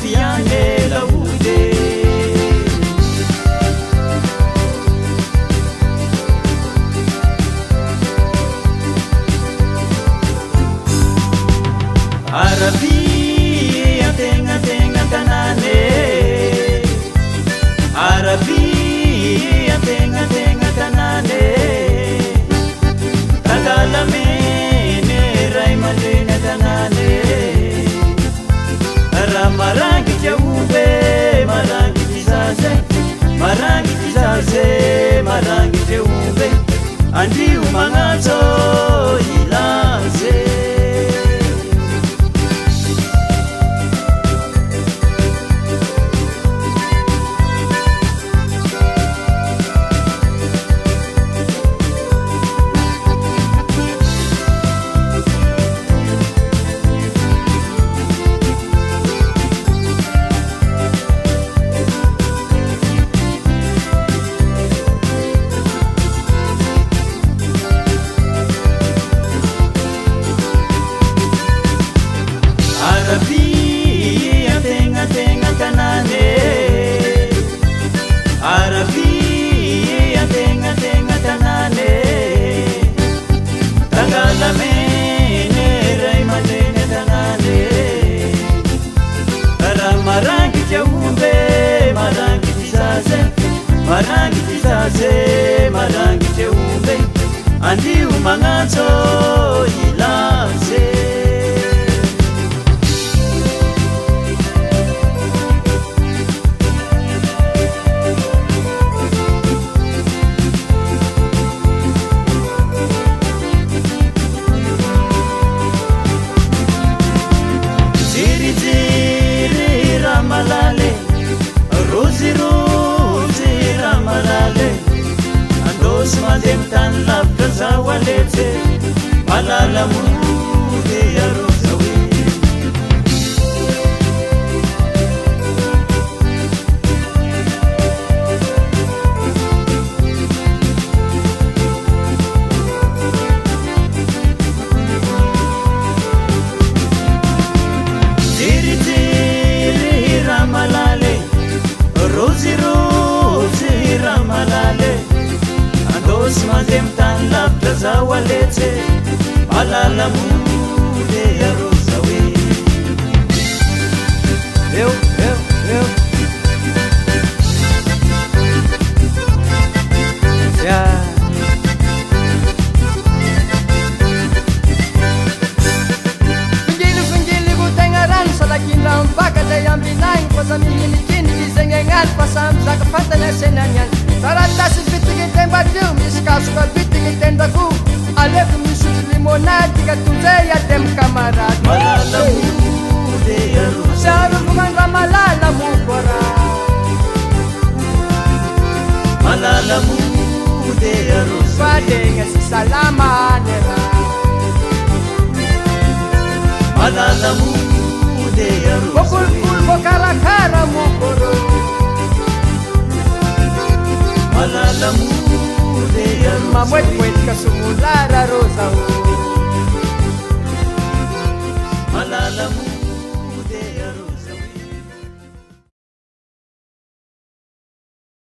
fiane laude arabi atenga tanane arabi atenga tanane tagalamene ray malena tanane marangi teube marangi kizaze marangi teube andiu mangato ilaze marangi teube andiu mangato ilaze ziri ramalale rozi ramalale andosi mademtany lavitra zao aletse malala mode arozawe ziri ramalale rozi ramalale andosi mademtany lavitra zao aletse malala mode arozawe eu Fingili tegna rano salakina mpakatay ambinagny fasa mihinikiny izengnengany fasa mizaka fantany asenaniany taratasy bitiny tembatio misy kasoka bitiny tendako aleko misotro limonady ka tonzay ademy kamarady malala mode arozawe sarovognan-dra malala mokora malala mode arozawe fadegna sy salama anera malala mode arozawe bokulkul bokarakara mokoro malala mode arozawe mamwetwet kasumulara rozawe